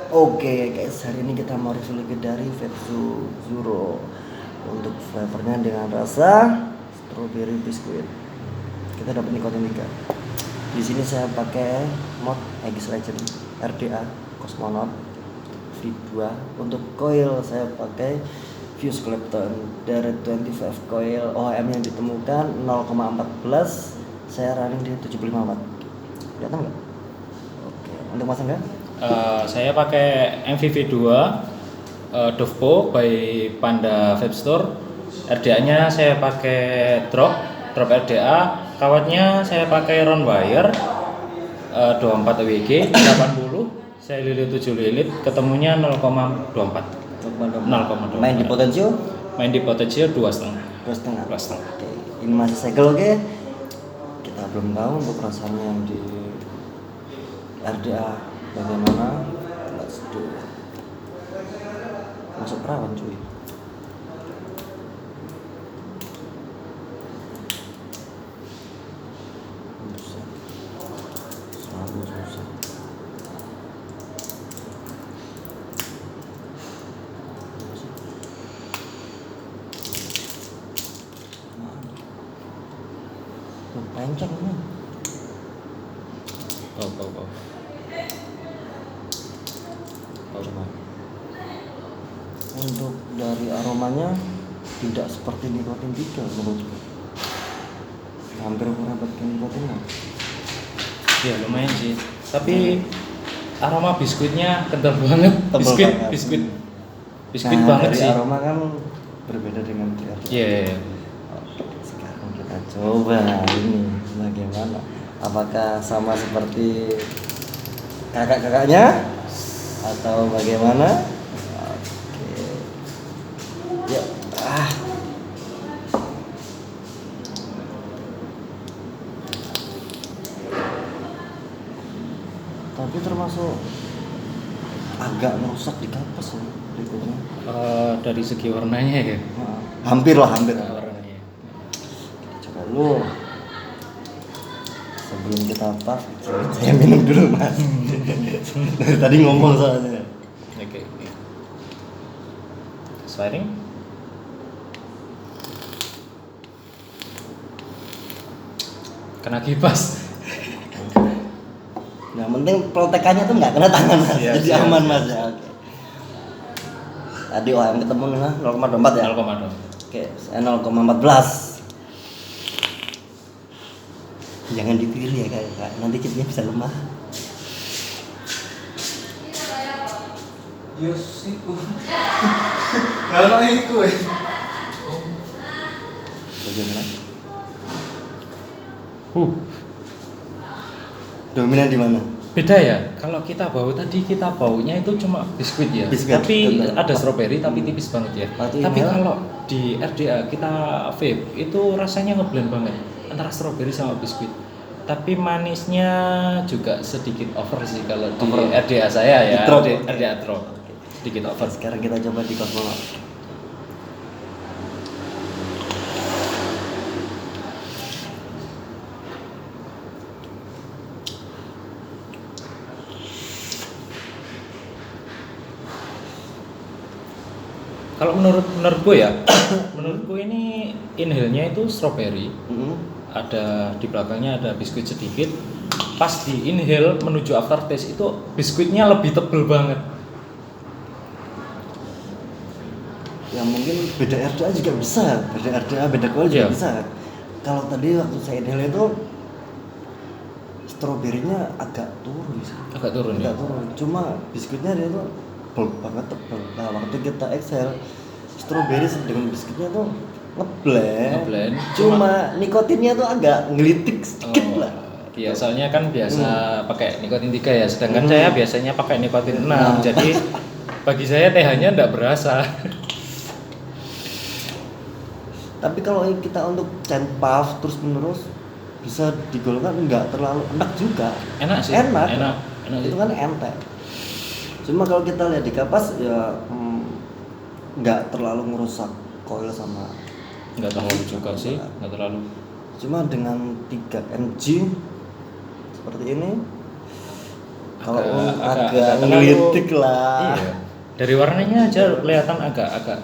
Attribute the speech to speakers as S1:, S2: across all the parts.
S1: Oke guys, hari ini kita mau review lagi dari Vetsu Zero untuk flavornya dengan rasa strawberry biscuit. Kita dapat nikotin 3. Di sini saya pakai mod Aegis Legend RDA Cosmonaut V2. Untuk coil saya pakai Fuse Clapton dari 25 coil OHM yang ditemukan 0,14. Saya running di 75 watt. Kelihatan nggak? Oke, untuk masang nggak?
S2: Saya pakai MVV2 Dovpo by Panda Vape Store. RDA-nya saya pakai drop RDA. Kawatnya saya pakai round wire 24 WG 80. Saya lilit 7 lilit, ketemunya 0,24. 0,24.
S1: Main di potensio?
S2: Main di potensio 2,5.
S1: 2,5.
S2: 2,5.
S1: Oke, ini masih segel. Oke. Kita belum tahu untuk rasanya yang di RDA bagaimana. Let's do it. Masuk perawan cuy. Susah. Selalu susah. Pencet ini.
S2: Coba.
S1: Untuk dari aromanya tidak seperti nikotin 3 menurutku. Hampir mendapatkan nikotinnya.
S2: Ya lumayan sih. Tapi aroma biskuitnya kental banget.
S1: Tebal
S2: Biskuit
S1: banget.
S2: banget
S1: dari
S2: sih.
S1: aroma kan berbeda dengan di RDA.
S2: Iya.
S1: Oke, sekarang kita coba ini bagaimana. Apakah sama seperti kakak-kakaknya atau bagaimana? Oke. Yuk. Tapi termasuk agak merusak di kapas ya berikutnya.
S2: Dari segi warnanya ya.
S1: Nah, hampir.
S2: Warnanya.
S1: Coba dulu. Sebelum kita pas, saya minum dulu mas. Dari tadi ngomong soalnya.
S2: Oke. Swearing. Kena kipas.
S1: Yang penting protekannya tuh nggak kena tangan mas,
S2: Siap,
S1: jadi
S2: siap,
S1: aman
S2: siap,
S1: mas
S2: siap.
S1: ya. Oke. Tadi OHM ketemu dengan 0,24 ya.
S2: 0,2.
S1: Oke, saya 0,14. Jangan ditiru ya kak, nanti chipnya bisa lemah.
S3: Yosiku. Kalau iku
S1: Bagaimana? Dominan di mana?
S2: Beda ya. Kalau kita baunya itu cuma biskuit ya.
S1: Biskuit,
S2: Tapi
S1: betul.
S2: ada strawberry tapi tipis banget ya.
S1: Berarti
S2: Tapi
S1: ini
S2: kalau di RDA kita vape itu rasanya ngeblend banget antara strawberry sama biskuit. Tapi manisnya juga sedikit over sih kalau di
S1: Over.
S2: RDA saya ya.
S1: Di drop.
S2: RDA drop. Sedikit over.
S1: Sekarang kita coba di Cosmonaut.
S2: Kalau menurutku ya, menurutku ini inhale-nya itu strawberry. Ada di belakangnya ada biskuit sedikit. Pas di inhale menuju aftertaste itu biskuitnya lebih tebel banget.
S1: Ya mungkin beda RDA juga bisa, beda kualitas juga
S2: Iya.
S1: bisa. Kalau tadi waktu saya inhale itu stroberinya agak turun sih.
S2: Agak turun ya.
S1: Agak turun. Cuma biskuitnya dia tuh tebal banget tebal. Nah waktu kita exhale stroberi dengan biskuitnya tuh ngeblend.
S2: Ngeblend.
S1: Cuma nikotinnya tuh agak ngelitik sedikit lah.
S2: Iya, soalnya kan biasa pakai nikotin 3 ya, sedangkan saya biasanya pakai nikotin 6.
S1: Nah.
S2: Jadi bagi saya TH-nya enggak berasa.
S1: Tapi kalau kita untuk chain puff terus menerus bisa digolongkan nggak terlalu enak juga.
S2: Enak sih.
S1: Enak
S2: Itu
S1: itu kan enteng. Cuma kalau kita lihat di kapas ya nggak terlalu ngerusak coil sama.
S2: enggak terlalu juga sih, enggak terlalu.
S1: Cuma dengan 3 mg seperti ini Kalau
S2: agak
S1: agak
S2: terlalu-
S1: ngelitik lah.
S2: Iya. Dari warnanya aja kelihatan agak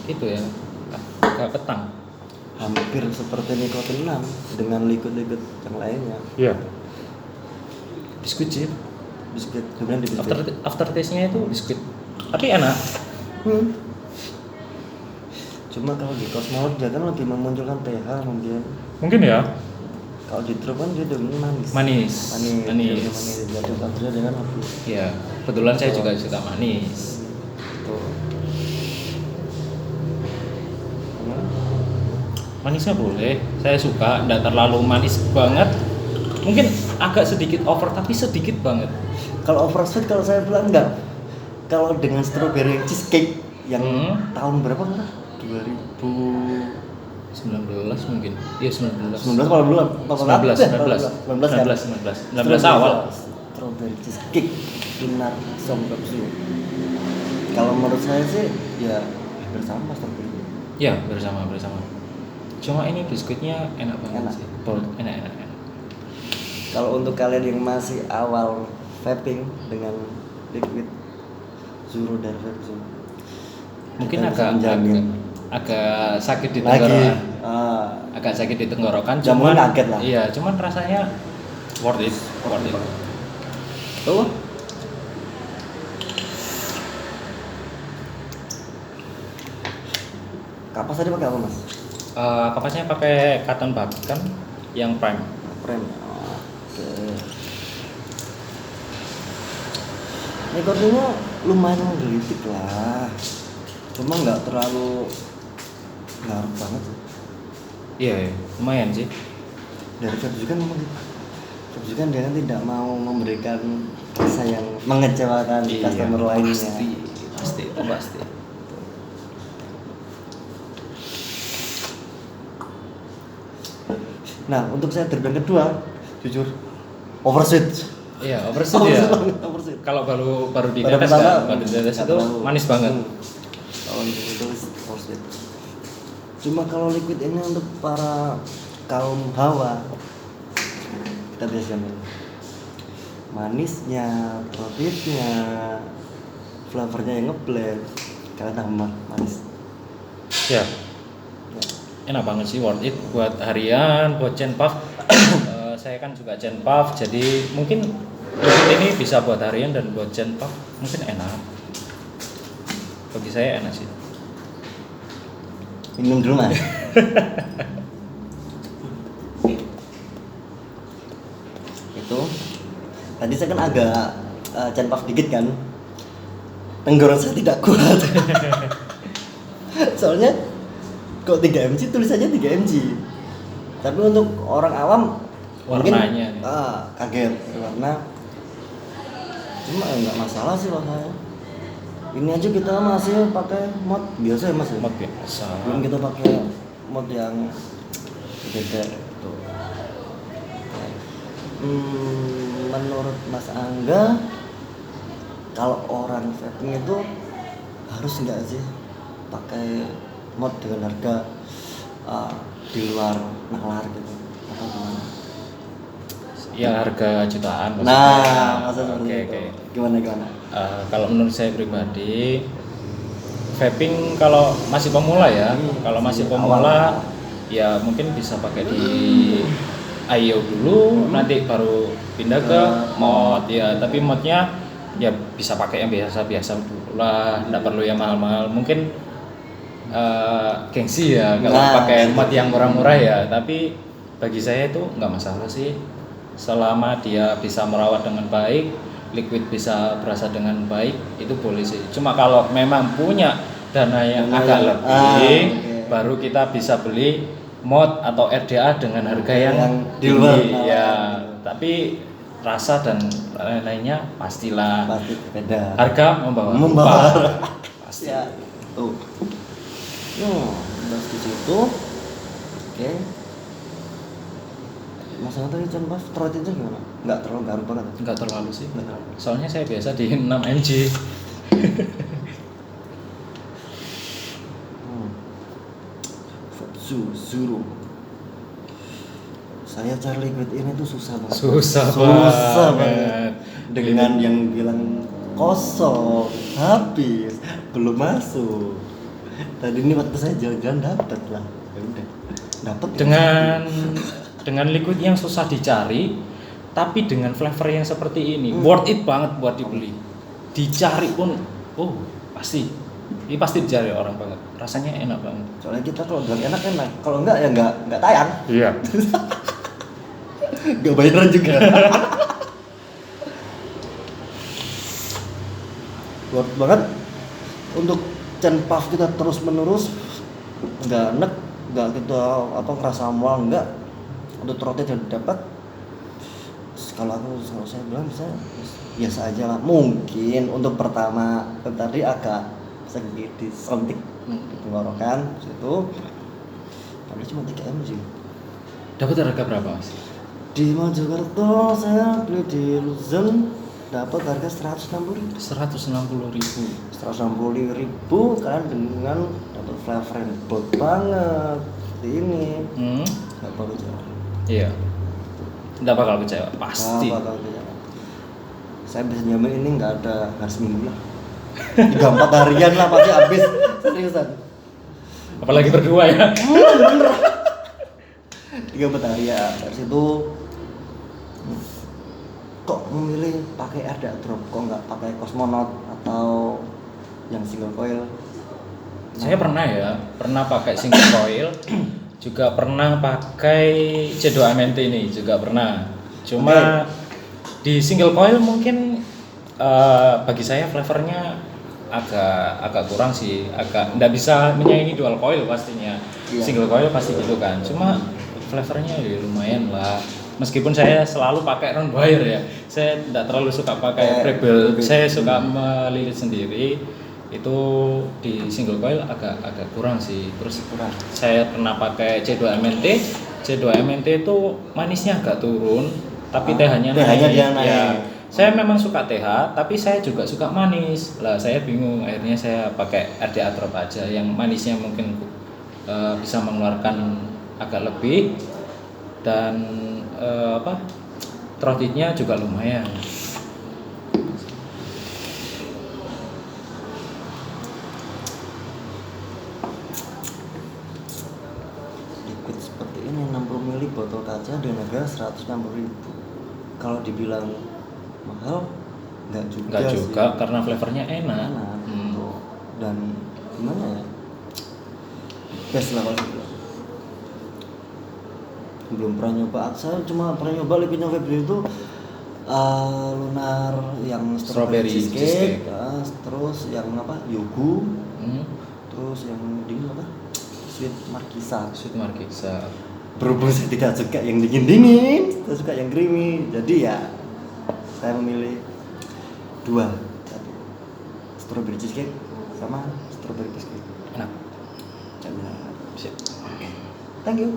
S2: itu ya, agak petang.
S1: Hampir seperti nikotin 6 dengan liquid-liquid yang lainnya.
S2: Iya. Biskuit sih.
S1: Biskuit, kemudian di biskuit.
S2: Aftertaste-nya itu biskuit. Tapi enak.
S1: Cuma kalau di Cosmonaut dia kan lebih memunculkan TH mungkin.
S2: Mungkin ya.
S1: Kalau di Truk kan dia udah manis.
S2: Manis.
S1: Manis. Jadi akhirnya dia kan lebih.
S2: Iya. Kebetulan saya juga suka manis.
S1: Tuh.
S2: Manisnya boleh, saya suka, nggak terlalu manis banget. Mungkin agak sedikit over, tapi sedikit banget.
S1: Kalau oversweet kalau saya bilang enggak. Kalau dengan strawberry cheesecake yang tahun berapa enggak?
S2: 19 mungkin. Iya 19.
S1: 19 kalau belum?
S2: 19 awal.
S1: Strawberry cheesecake Kinar Songkapsu. Kalau menurut saya sih ya hampir sama strawberry.
S2: Ya, bersama. Cuma ini biskuitnya enak banget
S1: Enak.
S2: sih. Bold, enak.
S1: Kalau untuk kalian yang masih awal vaping dengan liquid Zuro dan vape Zuro,
S2: mungkin
S1: kita bisa
S2: agak
S1: menjamin.
S2: agak sakit di
S1: Lagi
S2: tenggorokan.
S1: ah,
S2: Agak sakit di tenggorokan,
S1: Jamuan
S2: cuman
S1: kaget lah.
S2: Iya, cuman rasanya worth it.
S1: tuh kapas tadi pakai apa mas?
S2: Kapasnya pakai cotton bud kan yang prime.
S1: Prem. Oke. Nikotinnya lumayan menggelitik lah. Cuma nggak terlalu ngaruh banget sih.
S2: Iya, lumayan sih.
S1: Dari vape juga memang gitu. Vape juga dia kan tidak mau memberikan rasa yang mengecewakan customer lainnya.
S2: Pasti.
S1: Nah, untuk saya terbilang kedua, jujur oversweet.
S2: Iya, oversweet ya.
S1: Oversweet.
S2: Kalau baru di
S1: Pada
S2: tetes
S1: pertama,
S2: kan, baru di tetes
S1: nggak
S2: itu
S1: terlalu.
S2: manis banget.
S1: Kalau untuk itu oversweet. Cuma kalau liquid ini untuk para kaum hawa, kita biasa jamin manisnya, profitnya, flavornya yang ngeblend, kalian tambah manis.
S2: Ya, enak banget sih, worth it buat harian, buat chain puff. Saya kan juga chain puff, jadi mungkin liquid ini bisa buat harian dan buat chain puff mungkin enak. Bagi saya enak sih.
S1: Minum dulu mas. Itu tadi saya kan agak chain puff dikit kan, tenggorokan saya tidak kuat. Soalnya kok 3 mg tulisannya 3 mg, tapi untuk orang awam
S2: Warnanya
S1: mungkin, kaget warna. Cuma nggak masalah sih kalau saya. Ini aja kita masih pakai mod biasa ya mas ya?
S2: Mod biasa.
S1: Belum kita pakai mod yang beda tuh. Menurut Mas Angga, kalau orang vaping itu harus nggak sih pakai mod dengan harga di luar nalar gitu atau gimana?
S2: Ya harga jutaan maksudnya.
S1: Nah, maksudnya seperti
S2: Oke,
S1: itu.
S2: oke.
S1: Gimana?
S2: Kalau menurut saya pribadi, vaping kalau masih pemula ya, kalau masih pemula ya mungkin bisa pakai di IO dulu, nanti baru pindah ke mod ya. Tapi modnya ya bisa pakai yang biasa-biasa dulu lah, nggak perlu yang mahal-mahal. Mungkin gengsi ya kalau pakai mod yang murah-murah ya. Tapi bagi saya itu nggak masalah sih, selama dia bisa merawat dengan baik, liquid bisa berasa dengan baik, itu boleh sih. Cuma kalau memang punya dana yang agak lebih, baru kita bisa beli mod atau RDA dengan harga yang
S1: di luar
S2: ya. Tapi rasa dan lain-lainnya pastilah.
S1: Pasti beda.
S2: Harga membawa.
S1: Pasti. Ya. Tuh. Udah di situ. Oke. Masalah tadi chain puff throat itu gimana? Nggak terlalu garu banget.
S2: Enggak terlalu sih.
S1: Nggak terlalu.
S2: Soalnya saya biasa di 6 mg.
S1: Zuro. Saya cari liquid ini tuh susah banget.
S2: Susah banget.
S1: dengan yang bilang kosong, habis, belum masuk. Tadi ini waktu saya jalan-jalan dapat lah, ya udah dapat.
S2: Dengan liquid yang susah dicari, tapi dengan flavor yang seperti ini, worth it banget buat dibeli. Dicari pun, ini pasti dicari orang banget. Rasanya enak banget.
S1: Soalnya kita kalau bilang enak, kalau enggak ya enggak tayang.
S2: Iya.
S1: Enggak bayaran juga. Worth banget untuk Chen Puff kita terus menerus, enggak kita ngerasa mual, enggak. Untuk roti yang dapat, kalau saya bilang biasa aja lah. Mungkin untuk pertama tadi agak sedikit disentik di tenggorokan situ, tapi cuma 3 m sih.
S2: Dapat harga berapa, Mas?
S1: Di Mojokerto saya beli di Luzon dapat harga 160.000.
S2: 160.000
S1: kalian dengan dapat flavor yang bold banget seperti ini. Nggak bakal kecewa.
S2: Iya. Nggak bakal kecewa, pasti.
S1: Nggak bakal kecewa. Saya bisa jamin ini nggak ada hari seminggu lah. 3-4 harian lah pasti habis, seriusan.
S2: Apalagi berdua ya.
S1: 3-4 harian. Dari situ kok memilih pakai Arda Drop, kok nggak pakai Cosmonaut atau yang single coil?
S2: Saya pernah pakai single coil, juga pernah pakai C2MNT ini juga pernah. Cuma di single coil mungkin bagi saya flavornya agak kurang sih, agak nggak bisa menyaingi dual coil pastinya.
S1: Iya.
S2: Single coil pasti gitu kan. Cuma flavornya ya lumayan lah. Meskipun saya selalu pakai round wire ya, saya tidak terlalu suka pakai treble, saya suka melilit sendiri. Itu di single coil agak kurang sih. Terus saya pernah pakai C2MNT itu manisnya agak turun, tapi TH-nya naik. Ya, saya memang suka TH, tapi saya juga suka manis. Lah saya bingung, akhirnya saya pakai RDA Drop aja yang manisnya mungkin bisa mengeluarkan agak lebih dan throat-nya juga lumayan.
S1: Liquid seperti ini 60 ml botol kaca dengan harga 160.000. Kalau dibilang mahal enggak juga sih.
S2: Karena flavornya enak.
S1: Dan gimana ya? Best lah kalau dibilang. Belum pernah nyoba, saya cuma pernah nyoba liquidnya Febri itu Lunar yang strawberry cheesecake, terus yang Yogu, terus yang dingin Sweet Markisa. Berhubung saya tidak suka yang dingin, saya suka yang creamy, jadi ya saya memilih 2, strawberry cheesecake sama strawberry biscuit.
S2: Enak.
S1: Sip. Thank you.